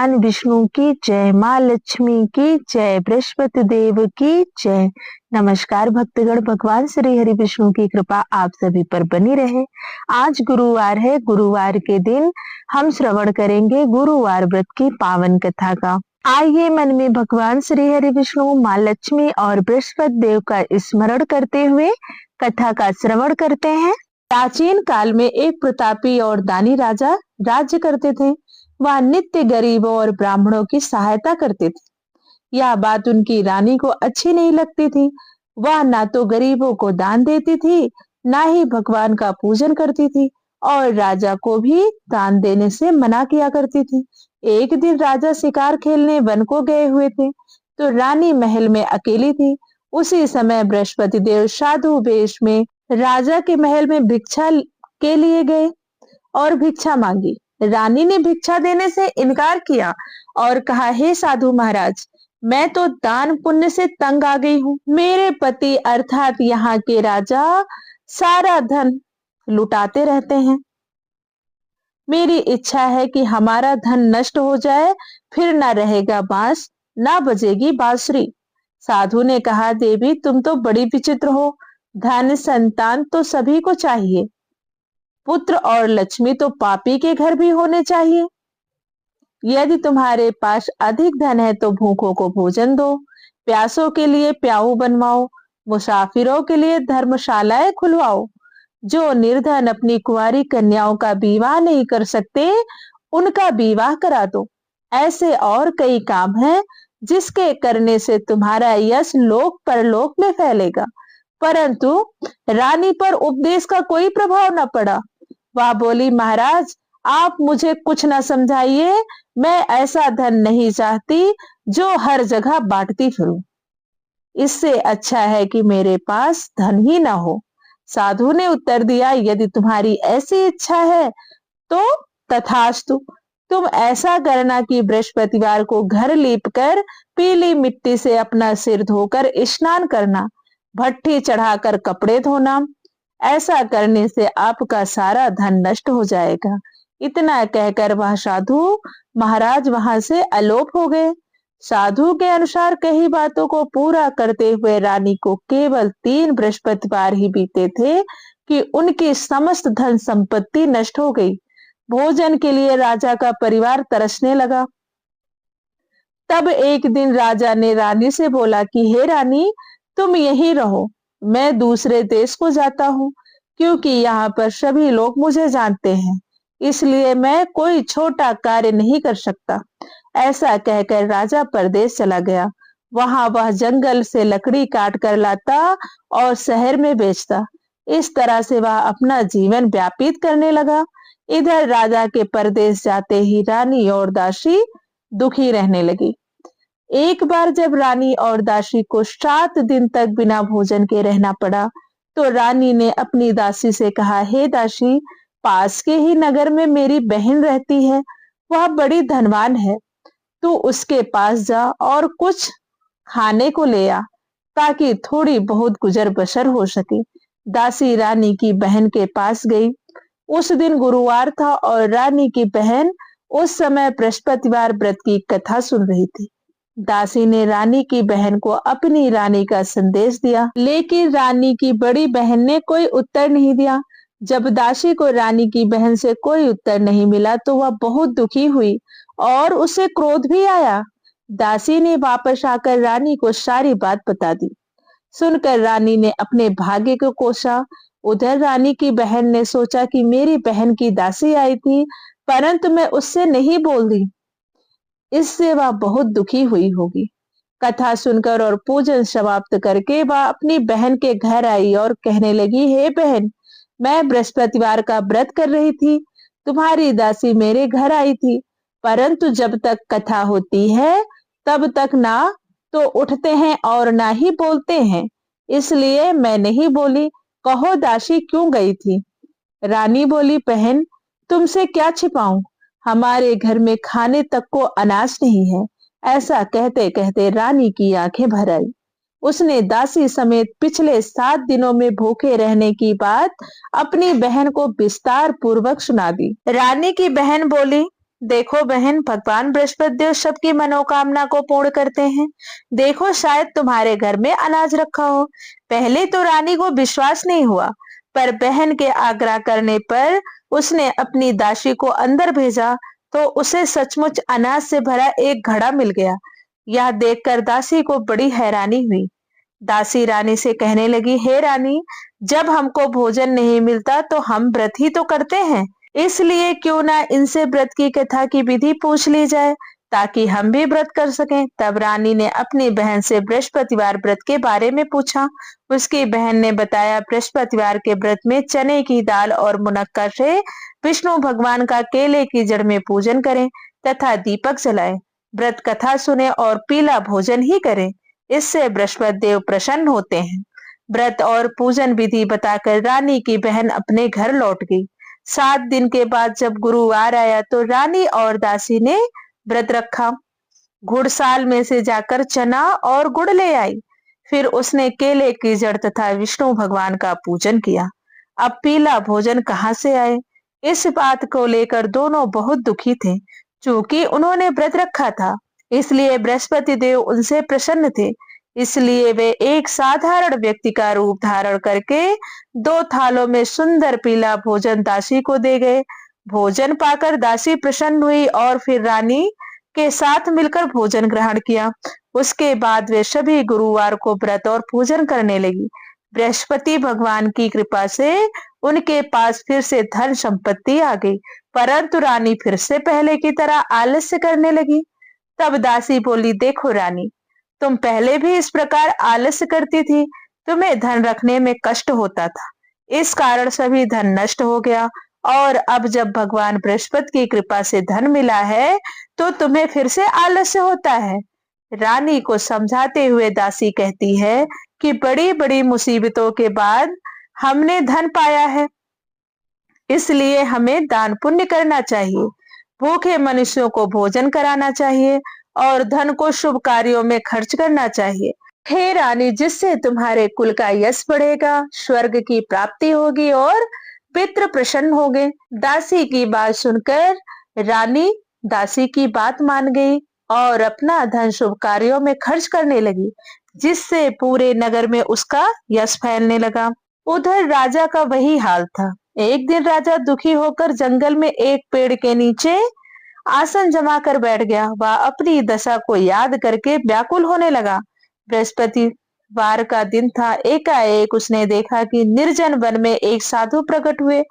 भगवान विष्णु की जय, माँ लक्ष्मी की जय, बृहस्पति देव की जय। नमस्कार भक्तगण, भगवान श्री हरि विष्णु की कृपा आप सभी पर बनी रहे। आज गुरुवार है। गुरुवार के दिन हम श्रवण करेंगे गुरुवार व्रत की पावन कथा का। आइए मन में भगवान श्री हरि विष्णु, माँ लक्ष्मी और बृहस्पति देव का स्मरण करते हुए कथा का श्रवण करते हैं। प्राचीन काल में एक प्रतापी और दानी राजा राज्य करते थे। वह नित्य गरीबों और ब्राह्मणों की सहायता करते थे। यह बात उनकी रानी को अच्छी नहीं लगती थी। वह ना तो गरीबों को दान देती थी, ना ही भगवान का पूजन करती थी और राजा को भी दान देने से मना किया करती थी। एक दिन राजा शिकार खेलने वन को गए हुए थे, तो रानी महल में अकेली थी। उसी समय बृहस्पति देव साधु वेश में राजा के महल में भिक्षा के लिए गए और भिक्षा मांगी। रानी ने भिक्षा देने से इनकार किया और कहा, हे साधु महाराज, मैं तो दान पुण्य से तंग आ गई हूँ। मेरे पति अर्थात यहाँ के राजा सारा धन लुटाते रहते हैं। मेरी इच्छा है कि हमारा धन नष्ट हो जाए, फिर ना रहेगा बांस, ना बजेगी बांसुरी। साधु ने कहा, देवी तुम तो बड़ी विचित्र हो। धन संतान तो सभी को चाहिए, पुत्र और लक्ष्मी तो पापी के घर भी होने चाहिए। यदि तुम्हारे पास अधिक धन है तो भूखों को भोजन दो, प्यासों के लिए प्याऊ बनवाओ, मुसाफिरों के लिए धर्मशालाएं खुलवाओ। जो निर्धन अपनी कुंवारी कन्याओं का विवाह नहीं कर सकते, उनका विवाह करा दो। ऐसे और कई काम हैं जिसके करने से तुम्हारा यश लोक परलोक में फैलेगा। परंतु रानी पर उपदेश का कोई प्रभाव न पड़ा। वह बोली, महाराज आप मुझे कुछ न समझाइए, मैं ऐसा धन नहीं चाहती जो हर जगह बांटती फिरूं। इससे अच्छा है कि मेरे पास धन ही ना हो। साधु ने उत्तर दिया, यदि तुम्हारी ऐसी इच्छा है तो तथास्तु। तुम ऐसा करना कि बृहस्पतिवार को घर लीपकर पीली मिट्टी से अपना सिर धोकर स्नान करना, भट्ठी चढ़ाकर कपड़े धोना। ऐसा करने से आपका सारा धन नष्ट हो जाएगा। इतना कहकर वह साधु महाराज वहां से अलोप हो गए। साधु के अनुसार कई बातों को पूरा करते हुए रानी को केवल 3 बृहस्पतिवार ही बीते थे कि उनकी समस्त धन संपत्ति नष्ट हो गई। भोजन के लिए राजा का परिवार तरसने लगा। तब एक दिन राजा ने रानी से बोला कि हे रानी, तुम यहीं रहो, मैं दूसरे देश को जाता हूँ, क्योंकि यहाँ पर सभी लोग मुझे जानते हैं, इसलिए मैं कोई छोटा कार्य नहीं कर सकता। ऐसा कहकर राजा परदेश चला गया। वहां वह जंगल से लकड़ी काट कर लाता और शहर में बेचता। इस तरह से वह अपना जीवन व्यतीत करने लगा। इधर राजा के परदेश जाते ही रानी और दासी दुखी रहने लगी। एक बार जब रानी और दासी को 7 दिन तक बिना भोजन के रहना पड़ा, तो रानी ने अपनी दासी से कहा, हे दासी, पास के ही नगर में मेरी बहन रहती है, वह बड़ी धनवान है। तू उसके पास जा और कुछ खाने को ले आ, ताकि थोड़ी बहुत गुजर बसर हो सके। दासी रानी की बहन के पास गई। उस दिन गुरुवार था और रानी की बहन उस समय बृहस्पतिवार व्रत की कथा सुन रही थी। दासी ने रानी की बहन को अपनी रानी का संदेश दिया, लेकिन रानी की बड़ी बहन ने कोई उत्तर नहीं दिया। जब दासी को रानी की बहन से कोई उत्तर नहीं मिला तो वह बहुत दुखी हुई और उसे क्रोध भी आया। दासी ने वापस आकर रानी को सारी बात बता दी। सुनकर रानी ने अपने भाग्य को कोसा। उधर रानी की बहन ने सोचा कि मेरी बहन की दासी आई थी, परंतु मैं उससे नहीं बोल दी, इससे वह बहुत दुखी हुई होगी। कथा सुनकर और पूजन समाप्त करके वह अपनी बहन के घर आई और कहने लगी, हे बहन, मैं बृहस्पतिवार का व्रत कर रही थी, तुम्हारी दासी मेरे घर आई थी, परंतु जब तक कथा होती है तब तक ना तो उठते हैं और ना ही बोलते हैं, इसलिए मैं नहीं बोली। कहो दासी क्यों गई थी? रानी बोली, बहन तुमसे क्या छिपाऊं, हमारे घर में खाने तक को अनाज नहीं है। ऐसा कहते कहते रानी की आंखें भर आई। उसने दासी समेत पिछले 7 दिनों में भूखे रहने की बात अपनी बहन को विस्तार पूर्वक सुना दी। रानी की बहन बोली, देखो बहन, भगवान बृहस्पति देव सबकी मनोकामना को पूर्ण करते हैं। देखो, शायद तुम्हारे घर में अनाज रखा हो। पहले तो रानी को विश्वास नहीं हुआ, पर बहन के आग्रह करने पर उसने अपनी दासी को अंदर भेजा, तो उसे सचमुच अनाज से भरा एक घड़ा मिल गया। यह देखकर दासी को बड़ी हैरानी हुई। दासी रानी से कहने लगी, हे रानी, जब हमको भोजन नहीं मिलता तो हम व्रत ही तो करते हैं, इसलिए क्यों ना इनसे व्रत की कथा की विधि पूछ ली जाए, ताकि हम भी व्रत कर सकें। तब रानी ने अपनी बहन से बृहस्पतिवार व्रत के बारे में पूछा। उसकी बहन ने बताया, बृहस्पतिवार के व्रत में चने की दाल और मुनक्का से विष्णु भगवान का केले की जड़ में पूजन करें तथा दीपक जलाएं, व्रत कथा सुने और पीला भोजन ही करें। इससे बृहस्पति देव प्रसन्न होते हैं। व्रत और पूजन विधि बताकर रानी की बहन अपने घर लौट गई। 7 दिन के बाद जब गुरुवार आया तो रानी और दासी ने व्रत रखा। घुड़साल में से जाकर चना और गुड़ ले आई। फिर उसने केले की जड़ तथा विष्णु भगवान का पूजन किया। अब पीला भोजन कहाँ से आए, इस बात को लेकर दोनों बहुत दुखी थे। चूंकि उन्होंने व्रत रखा था, इसलिए बृहस्पति देव उनसे प्रसन्न थे। इसलिए वे एक साधारण व्यक्ति का रूप धारण करके 2 थालों में सुंदर पीला भोजन दासी को दे गए। भोजन पाकर दासी प्रसन्न हुई और फिर रानी के साथ मिलकर भोजन ग्रहण किया। उसके बाद वे सभी गुरुवार को व्रत और पूजन करने लगी। बृहस्पति भगवान की कृपा से उनके पास फिर से धन संपत्ति आ गई, परंतु रानी फिर से पहले की तरह आलस्य करने लगी। तब दासी बोली, देखो रानी, तुम पहले भी इस प्रकार आलस्य करती थी, तुम्हें धन रखने में कष्ट होता था, इस कारण सभी धन नष्ट हो गया, और अब जब भगवान बृहस्पति की कृपा से धन मिला है तो तुम्हें फिर से आलस्य होता है। रानी को समझाते हुए दासी कहती है कि बड़ी बड़ी मुसीबतों के बाद हमने धन पाया है, इसलिए हमें दान पुण्य करना चाहिए, भूखे मनुष्यों को भोजन कराना चाहिए और धन को शुभ कार्यों में खर्च करना चाहिए। हे रानी, जिससे तुम्हारे कुल का यश बढ़ेगा, स्वर्ग की प्राप्ति होगी और पितृ प्रसन्न होंगे। दासी की बात सुनकर रानी दासी की बात मान गई और अपना धन शुभ कार्यों में खर्च करने लगी, जिससे पूरे नगर में उसका यश फैलने लगा। उधर राजा का वही हाल था। एक दिन राजा दुखी होकर जंगल में एक पेड़ के नीचे आसन जमा कर बैठ गया। वह अपनी दशा को याद करके व्याकुल होने लगा। बृहस्पतिवार का दिन था। एकाएक उसने देखा कि निर्जन वन में एक साधु प्रकट हुए।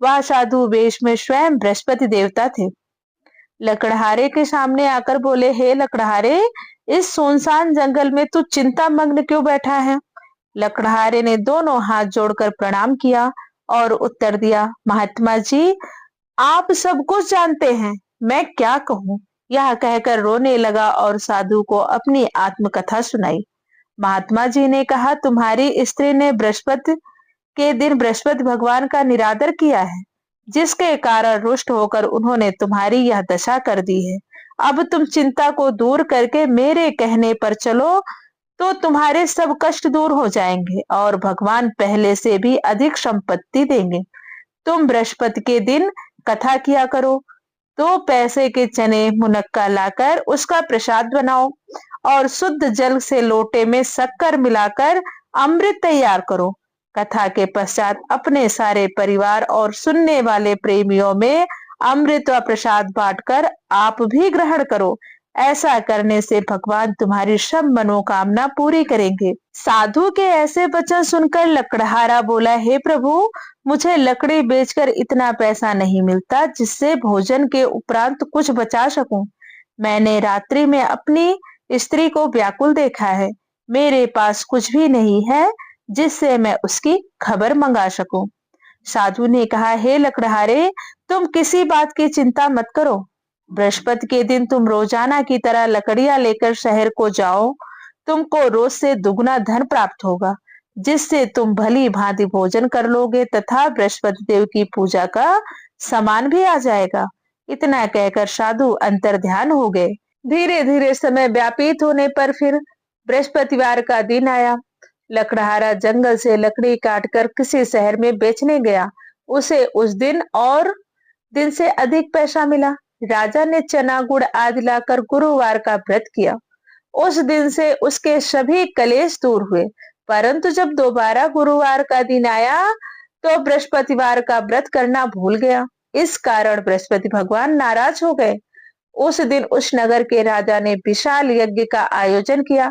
वह साधु वेश में स्वयं बृहस्पति देवता थे। लकड़हारे के सामने आकर बोले, हे लकड़हारे, इस सुनसान जंगल में तू चिंता मग्न क्यों बैठा है? लकड़हारे ने दोनों हाथ जोड़कर प्रणाम किया और उत्तर दिया, महात्मा जी, आप सब कुछ जानते हैं, मैं क्या कहूँ। यह कहकर रोने लगा और साधु को अपनी आत्मकथा सुनाई। महात्मा जी ने कहा, तुम्हारी स्त्री ने बृहस्पति के दिन बृहस्पति भगवान का निरादर किया है, जिसके कारण रुष्ट होकर उन्होंने तुम्हारी यह दशा कर दी है। अब तुम चिंता को दूर करके मेरे कहने पर चलो तो तुम्हारे सब कष्ट दूर हो जाएंगे और भगवान पहले से भी अधिक संपत्ति देंगे। तुम बृहस्पति के दिन कथा किया करो, 2 पैसे के चने मुनक्का लाकर उसका प्रसाद बनाओ और शुद्ध जल से लोटे में शक्कर मिलाकर अमृत तैयार करो। कथा के पश्चात अपने सारे परिवार और सुनने वाले प्रेमियों में अमृत व प्रसाद बांटकर आप भी ग्रहण करो। ऐसा करने से भगवान तुम्हारी सब मनोकामना पूरी करेंगे। साधु के ऐसे वचन सुनकर लकड़हारा बोला, हे प्रभु, मुझे लकड़ी बेचकर इतना पैसा नहीं मिलता जिससे भोजन के उपरांत कुछ बचा सकूं। मैंने रात्रि में अपनी स्त्री को व्याकुल देखा है। मेरे पास कुछ भी नहीं है जिससे मैं उसकी खबर मंगा सकूं। साधु ने कहा, हे लकड़हारे, तुम किसी बात की चिंता मत करो। बृहस्पति के दिन तुम रोजाना की तरह लकड़ियां लेकर शहर को जाओ। तुमको रोज से दुगना धन प्राप्त होगा, जिससे तुम भली भांति भोजन कर लोगे तथा बृहस्पति देव की पूजा का सामान भी आ जाएगा। इतना कहकर साधु अंतर ध्यान हो गए। धीरे धीरे समय व्यापित होने पर फिर बृहस्पतिवार का दिन आया। लकड़हारा जंगल से लकड़ी काटकर किसी शहर में बेचने गया। उसे उस दिन और दिन से अधिक पैसा मिला। राजा ने चना गुड़ आदि लाकर गुरुवार का व्रत किया। उस दिन से उसके सभी कलेश दूर हुए। परंतु जब दोबारा गुरुवार का दिन आया तो बृहस्पतिवार का व्रत करना भूल गया। इस कारण बृहस्पति भगवान नाराज हो गए। उस दिन उस नगर के राजा ने विशाल यज्ञ का आयोजन किया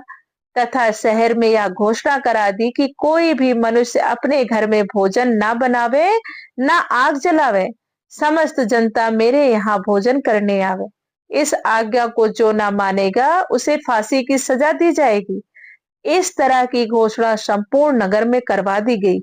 तथा शहर में यह घोषणा करा दी कि कोई भी मनुष्य अपने घर में भोजन ना बनावे, ना आग जलावे। समस्त जनता मेरे यहाँ भोजन करने आवे। इस आज्ञा को जो ना मानेगा उसे फांसी की सजा दी जाएगी। इस तरह की घोषणा संपूर्ण नगर में करवा दी गई।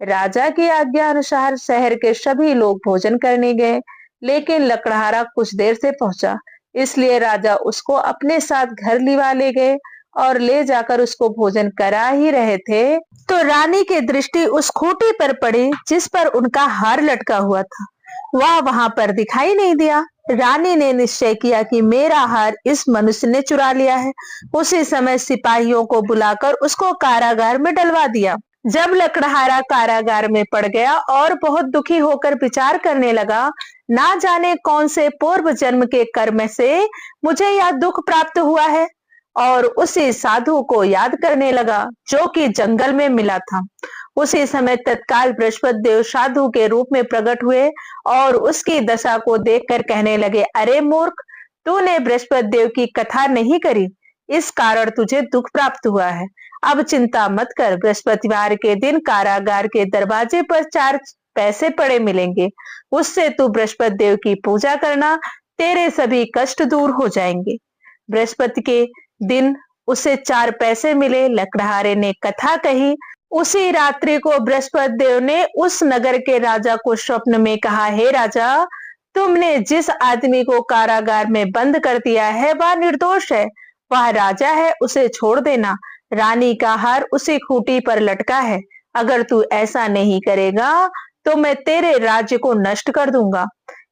राजा की आज्ञा अनुसार शहर के सभी लोग भोजन करने गए, लेकिन लकड़हारा कुछ देर से पहुंचा, इसलिए राजा उसको अपने साथ घर लिवा ले गए और ले जाकर उसको भोजन करा ही रहे थे तो रानी की दृष्टि उस खूंटी पर पड़ी जिस पर उनका हार लटका हुआ था। वह वहां पर दिखाई नहीं दिया। रानी ने निश्चय किया कि मेरा हार इस मनुष्य ने चुरा लिया है। उसी समय सिपाहियों को बुलाकर उसको कारागार में डलवा दिया। जब लकड़हारा कारागार में पड़ गया और बहुत दुखी होकर विचार करने लगा, ना जाने कौन से पूर्व जन्म के कर्म से मुझे यह दुख प्राप्त हुआ है, और उसी साधु को याद करने लगा जो कि जंगल में मिला था। उसी समय तत्काल बृहस्पति देव साधु के रूप में प्रकट हुए और उसकी दशा को देखकर कहने लगे, अरे मूर्ख, तूने बृहस्पति देव की कथा नहीं करी, इस कारण तुझे दुख प्राप्त हुआ है। अब चिंता मत कर, बृहस्पतिवार के दिन कारागार के दरवाजे पर 4 पैसे पड़े मिलेंगे, उससे तू बृहस्पति देव की पूजा करना, तेरे सभी कष्ट दूर हो जाएंगे। बृहस्पति के दिन उसे 4 पैसे मिले। लकड़हारे ने कथा कही। उसी रात्रि को बृहस्पति देव ने उस नगर के राजा को स्वप्न में कहा, हे राजा, तुमने जिस आदमी को कारागार में बंद कर दिया है वह निर्दोष है, वह राजा है, उसे छोड़ देना। रानी का हार उसी खूंटी पर लटका है। अगर तू ऐसा नहीं करेगा तो मैं तेरे राज्य को नष्ट कर दूंगा।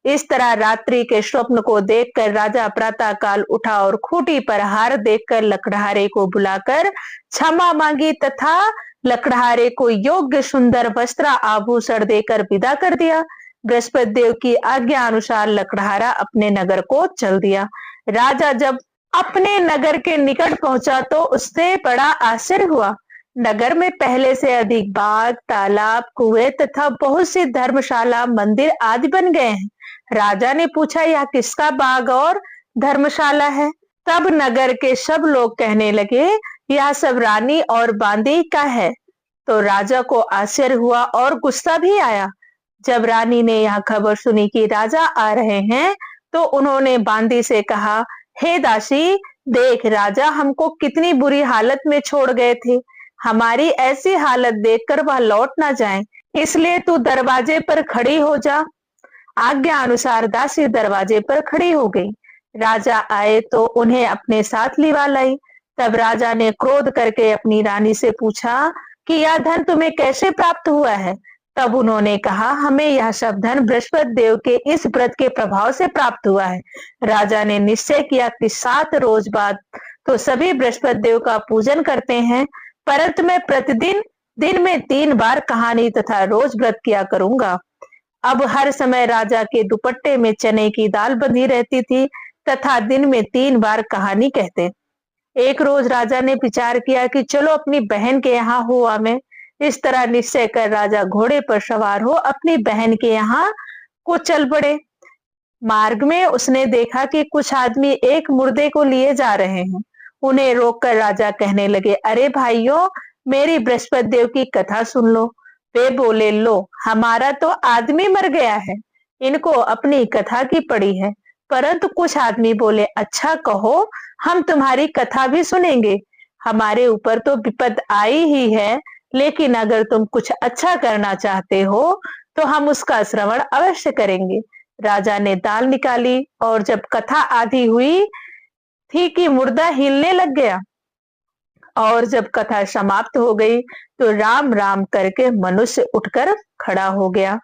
इस तरह रात्रि के स्वप्न को देखकर राजा प्रातः काल उठा और खूंटी पर हार देखकर लकड़हारे को बुलाकर क्षमा मांगी तथा लकड़हारे को योग्य सुंदर वस्त्र आभूषण देकर विदा कर दिया। बृहस्पति देव की आज्ञा अनुसार लकड़हारा अपने नगर को चल दिया। राजा जब अपने नगर के निकट पहुंचा तो उससे बड़ा आश्चर्य हुआ। नगर में पहले से अधिक बाग, तालाब, कुएं तथा बहुत सी धर्मशाला, मंदिर आदि बन गए हैं। राजा ने पूछा, यह किसका बाग और धर्मशाला है? तब नगर के सब लोग कहने लगे, यह सब रानी और बांदी का है। तो राजा को आश्चर्य हुआ और गुस्सा भी आया। जब रानी ने यह खबर सुनी कि राजा आ रहे हैं तो उन्होंने बांदी से कहा, हे दासी, देख राजा हमको कितनी बुरी हालत में छोड़ गए थे। हमारी ऐसी हालत देखकर वह लौट ना जाए, इसलिए तू दरवाजे पर खड़ी हो जा। आज्ञा अनुसार दासी दरवाजे पर खड़ी हो गई। राजा आए तो उन्हें अपने साथ लिवा लाई। तब राजा ने क्रोध करके अपनी रानी से पूछा कि यह धन तुम्हें कैसे प्राप्त हुआ है? तब उन्होंने कहा, हमें यह सब धन बृहस्पति देव के इस व्रत के प्रभाव से प्राप्त हुआ है। राजा ने निश्चय किया कि 7 रोज बाद तो सभी बृहस्पति देव का पूजन करते हैं, परंतु मैं प्रतिदिन दिन में 3 बार कहानी तथा रोज व्रत किया करूंगा। अब हर समय राजा के दुपट्टे में चने की दाल बंधी रहती थी तथा दिन में 3 बार कहानी कहते। एक रोज राजा ने विचार किया कि चलो अपनी बहन के यहाँ हो आवे। इस तरह निश्चय कर राजा घोड़े पर सवार हो अपनी बहन के यहाँ को चल पड़े। मार्ग में उसने देखा कि कुछ आदमी एक मुर्दे को लिए जा रहे हैं। उन्हें रोककर राजा कहने लगे, अरे भाइयों, मेरी बृहस्पति देव की कथा सुन लो। वे बोले, लो, हमारा तो आदमी मर गया है, इनको अपनी कथा की पड़ी है। परंतु कुछ आदमी बोले, अच्छा कहो, हम तुम्हारी कथा भी सुनेंगे। हमारे ऊपर तो विपद आई ही है, लेकिन अगर तुम कुछ अच्छा करना चाहते हो तो हम उसका श्रवण अवश्य करेंगे। राजा ने दाल निकाली और जब कथा आधी हुई थी कि मुर्दा हिलने लग गया, और जब कथा समाप्त हो गई तो राम राम करके मनुष्य उठकर खड़ा हो गया।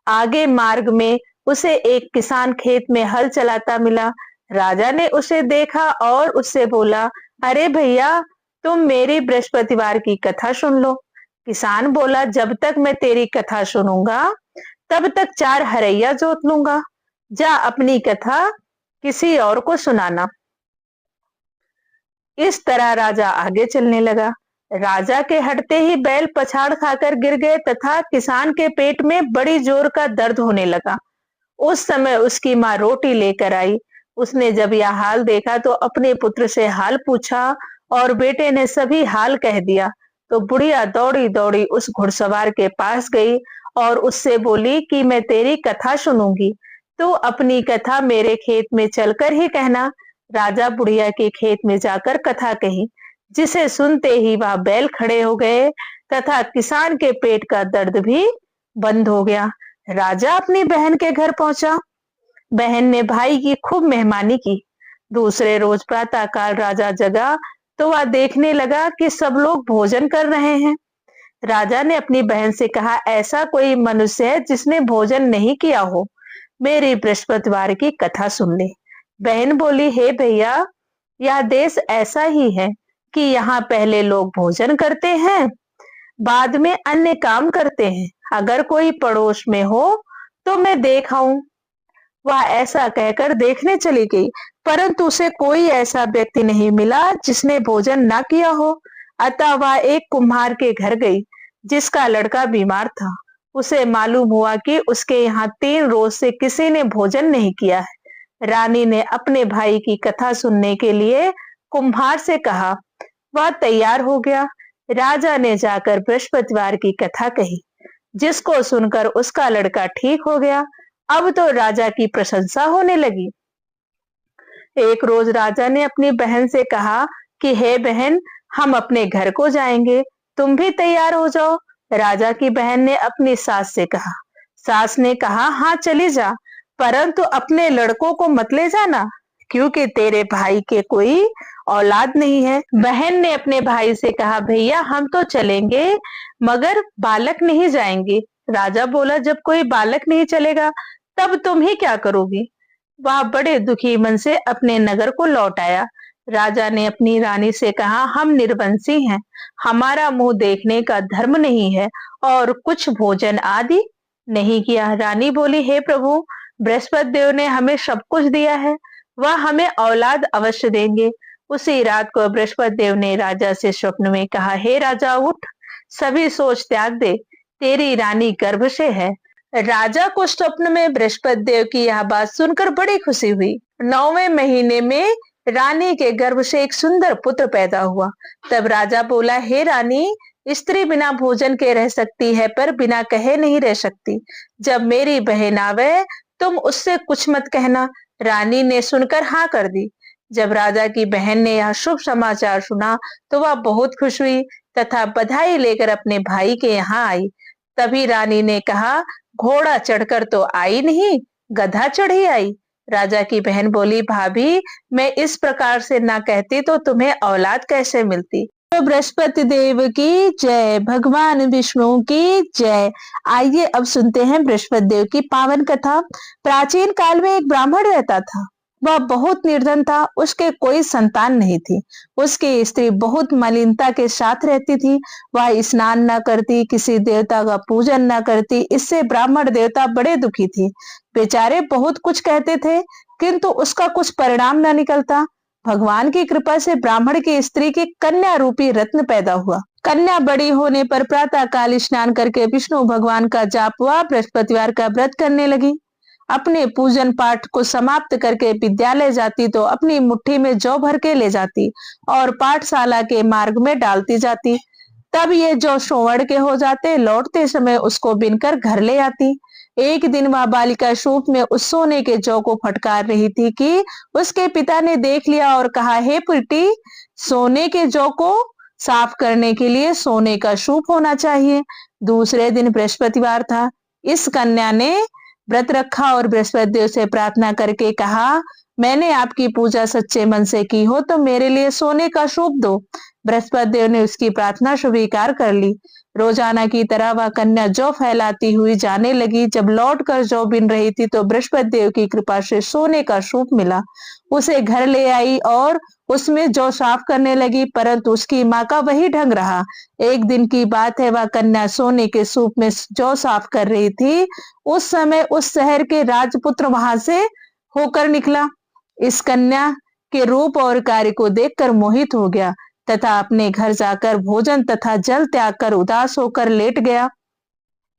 आगे मार्ग में उसे एक किसान खेत में हल चलाता मिला। राजा ने उसे देखा और उससे बोला, अरे भैया, तुम मेरी बृहस्पतिवार की कथा सुन लो। किसान बोला, जब तक मैं तेरी कथा सुनूंगा तब तक 4 हरैया जोत लूंगा। जा अपनी कथा किसी और को सुनाना। इस तरह राजा आगे चलने लगा। राजा के हटते ही बैल पछाड़ खाकर गिर गए तथा किसान के पेट में बड़ी जोर का दर्द होने लगा। उस समय उसकी माँ रोटी लेकर आई। उसने जब यह हाल देखा तो अपने पुत्र से हाल पूछा और बेटे ने सभी हाल कह दिया। तो बुढ़िया दौड़ी दौड़ी उस घुड़सवार के पास गई और उससे बोली कि मैं तेरी कथा सुनूंगी, तू अपनी कथा मेरे खेत में चलकर ही कहना। राजा बुढ़िया के खेत में जाकर कथा कही, जिसे सुनते ही वह बैल खड़े हो गए तथा किसान के पेट का दर्द भी बंद हो गया। राजा अपनी बहन के घर पहुंचा। बहन ने भाई की खूब मेहमानी की। दूसरे रोज प्रातः काल राजा जगा तो वह देखने लगा कि सब लोग भोजन कर रहे हैं। राजा ने अपनी बहन से कहा, ऐसा कोई मनुष्य है जिसने भोजन नहीं किया हो, मेरी बृहस्पतिवार की कथा सुन ले। बहन बोली, हे भैया, यह देश ऐसा ही है कि यहाँ पहले लोग भोजन करते हैं, बाद में अन्य काम करते हैं। अगर कोई पड़ोस में हो तो मैं देख आऊं। वह ऐसा कहकर देखने चली गई, परंतु उसे कोई ऐसा व्यक्ति नहीं मिला जिसने भोजन ना किया हो। अतः वह एक कुम्हार के घर गई जिसका लड़का बीमार था। उसे मालूम हुआ कि उसके यहाँ 3 रोज से किसी ने भोजन नहीं किया है। रानी ने अपने भाई की कथा सुनने के लिए कुम्हार से कहा। वह तैयार हो गया। राजा ने जाकर बृहस्पतिवार की कथा कही, जिसको सुनकर उसका लड़का ठीक हो गया। अब तो राजा की प्रशंसा होने लगी। एक रोज राजा ने अपनी बहन से कहा कि हे बहन, हम अपने घर को जाएंगे, तुम भी तैयार हो जाओ। राजा की बहन ने अपनी सास से कहा। सास ने कहा, हाँ चली जा, परंतु अपने लड़कों को मत ले जाना, क्योंकि तेरे भाई के कोई औलाद नहीं है। बहन ने अपने भाई से कहा, भैया हम तो चलेंगे मगर बालक नहीं जाएंगे। राजा बोला, जब कोई बालक नहीं चलेगा तब तुम ही क्या करोगी। वह बड़े दुखी मन से अपने नगर को लौट आया। राजा ने अपनी रानी से कहा, हम निर्वंशी हैं, हमारा मुंह देखने का धर्म नहीं है और कुछ भोजन आदि नहीं किया। रानी बोली, हे प्रभु, बृहस्पति देव ने हमें सब कुछ दिया है, वह हमें औलाद अवश्य देंगे। उसी रात को बृहस्पति देव ने राजा से स्वप्न में कहा, हे राजा, उठ, सभी सोच त्याग दे, तेरी रानी गर्भ से है। राजा को स्वप्न में बृहस्पति देव की यह बात सुनकर बड़ी खुशी हुई। 9वें महीने में रानी के गर्भ से एक सुंदर पुत्र पैदा हुआ। तब राजा बोला, हे रानी, स्त्री बिना भोजन के रह सकती है पर बिना कहे नहीं रह सकती। जब मेरी बहन आवे तुम उससे कुछ मत कहना। रानी ने सुनकर हाँ कर दी। जब राजा की बहन ने यह शुभ समाचार सुना तो वह बहुत खुश हुई तथा बधाई लेकर अपने भाई के यहाँ आई। तभी रानी ने कहा, घोड़ा चढ़कर तो आई नहीं, गधा चढ़ी आई। राजा की बहन बोली, भाभी, मैं इस प्रकार से ना कहती तो तुम्हें औलाद कैसे मिलती। तो बृहस्पति देव की जय, भगवान विष्णु की जय। आइए अब सुनते हैं बृहस्पति देव की पावन कथा। प्राचीन काल में एक ब्राह्मण रहता था। वह बहुत निर्धन था, उसके कोई संतान नहीं थी। उसकी स्त्री बहुत मलिनता के साथ रहती थी। वह स्नान न करती, किसी देवता का पूजन न करती। इससे ब्राह्मण देवता बड़े दुखी थे। बेचारे बहुत कुछ कहते थे, किंतु उसका कुछ परिणाम न निकलता। भगवान की कृपा से ब्राह्मण की स्त्री की कन्या रूपी रत्न पैदा हुआ। कन्या बड़ी होने पर प्रातः काल स्नान करके विष्णु भगवान का जाप हुआ, बृहस्पतिवार का व्रत करने लगी। अपने पूजन पाठ को समाप्त करके विद्यालय जाती तो अपनी मुट्ठी में जौ भर के ले जाती और पाठशाला के मार्ग में डालती जाती। तब ये जौ स्वर्ण के हो जाते। लौटते समय उसको बिनकर घर ले आती। एक दिन वह बालिका सूप में उस सोने के जौ को फटकार रही थी कि उसके पिता ने देख लिया और कहा, हे बेटी, सोने के जौ को साफ करने के लिए सोने का सूप होना चाहिए। दूसरे दिन बृहस्पतिवार था। इस कन्या ने व्रत रखा और बृहस्पति देव से प्रार्थना करके कहा, मैंने आपकी पूजा सच्चे मन से की हो तो मेरे लिए सोने का सूप दो। बृहस्पति देव ने उसकी प्रार्थना स्वीकार कर ली। रोजाना की तरह वह कन्या जौ फैलाती हुई जाने लगी। जब लौटकर जौ बिन रही थी तो बृहस्पति देव की कृपा से सोने का सूप मिला। उसे घर ले आई और उसमें जौ साफ करने लगी, परंतु उसकी माँ का वही ढंग रहा। एक दिन की बात है, वह कन्या सोने के सूप में जौ साफ कर रही थी। उस समय उस शहर के राजपुत्र वहां से होकर निकला। इस कन्या के रूप और कार्य को देखकर मोहित हो गया तथा अपने घर जाकर भोजन तथा जल त्याग कर उदास होकर लेट गया।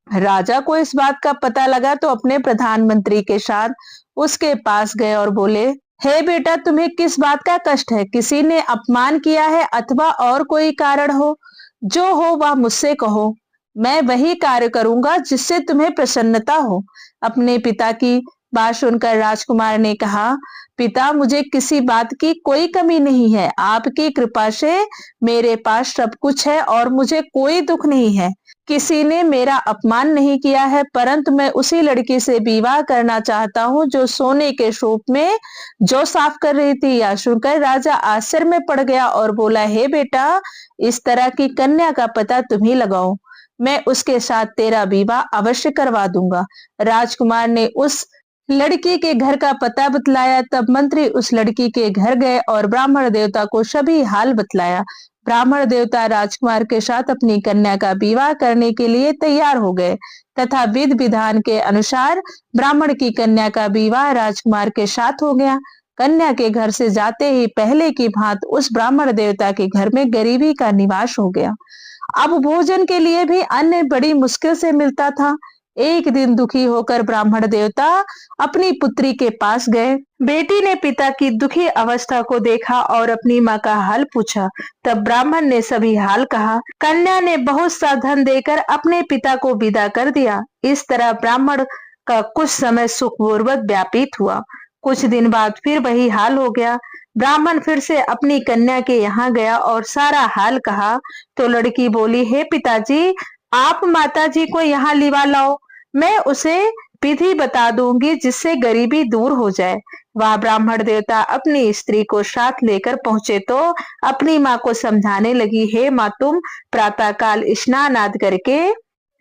राजा को इस बात का पता लगा तो अपने प्रधानमंत्री के साथ उसके पास गए और बोले, हे बेटा, तुम्हें किस बात का कष्ट है? किसी ने अपमान किया है अथवा और कोई कारण हो? जो हो वह मुझसे कहो, मैं वही कार्य करूंगा जिससे तुम्हें प्रसन्नता हो। अपने पिता की बात सुनकर राजकुमार ने कहा, पिता, मुझे किसी बात की कोई कमी नहीं है। आपकी कृपा से मेरे पास सब कुछ है और मुझे कोई दुख नहीं है। किसी ने मेरा अपमान नहीं किया है, परंतु मैं उसी लड़की से विवाह करना चाहता हूँ जो सोने के सूप में जौ साफ कर रही थी। यह सुनकर राजा आश्चर्य में पड़ गया और बोला, हे बेटा, इस तरह की कन्या का पता तुम ही लगाओ, मैं उसके साथ तेरा विवाह अवश्य करवा दूंगा। राजकुमार ने उस लड़की के घर का पता बतलाया। तब मंत्री उस लड़की के घर गए और ब्राह्मण देवता को सभी हाल बतलाया। ब्राह्मण देवता राजकुमार के साथ अपनी कन्या का विवाह करने के लिए तैयार हो गए तथा विधि विधान के अनुसार ब्राह्मण की कन्या का विवाह राजकुमार के साथ हो गया। कन्या के घर से जाते ही पहले की भांति उस ब्राह्मण देवता के घर में गरीबी का निवास हो गया। अब भोजन के लिए भी अन्न बड़ी मुश्किल से मिलता था। एक दिन दुखी होकर ब्राह्मण देवता अपनी पुत्री के पास गए। बेटी ने पिता की दुखी अवस्था को देखा और अपनी माँ का हाल पूछा। तब ब्राह्मण ने सभी हाल कहा। कन्या ने बहुत सा धन देकर अपने पिता को विदा कर दिया। इस तरह ब्राह्मण का कुछ समय सुखपूर्वक व्यतीत हुआ। कुछ दिन बाद फिर वही हाल हो गया। ब्राह्मण फिर से अपनी कन्या के यहाँ गया और सारा हाल कहा तो लड़की बोली, हे पिताजी, आप माताजी को यहाँ लिवा लाओ, मैं उसे विधि बता दूंगी जिससे गरीबी दूर हो जाए। वह ब्राह्मण देवता अपनी स्त्री को साथ लेकर पहुंचे तो अपनी माँ को समझाने लगी, हे माँ, तुम प्रातःकाल स्नान आदि करके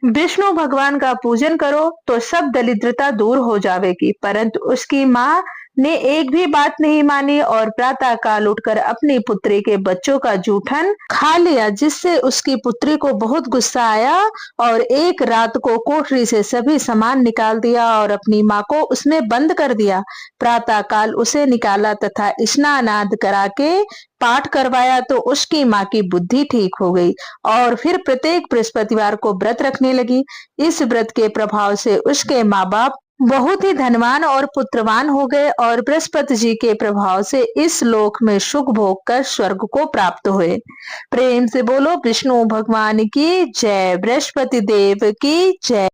विष्णु भगवान का पूजन करो तो सब दरिद्रता दूर हो जाएगी। परंतु उसकी माँ ने एक भी बात नहीं मानी और प्रातः काल उठकर अपनी पुत्री के बच्चों का जूठन खा लिया, जिससे उसकी पुत्री को बहुत गुस्सा आया और एक रात को कोठरी से सभी सामान निकाल दिया और अपनी माँ को उसमें बंद कर दिया। प्रातः काल उसे निकाला तथा स्नान आदि करा के पाठ करवाया तो उसकी माँ की बुद्धि ठीक हो गई और फिर प्रत्येक बृहस्पतिवार को व्रत रखने लगी। इस व्रत के प्रभाव से उसके माँ बाप बहुत ही धनवान और पुत्रवान हो गए और बृहस्पति जी के प्रभाव से इस लोक में सुख भोग कर स्वर्ग को प्राप्त हुए। प्रेम से बोलो विष्णु भगवान की जय, बृहस्पति देव की जय।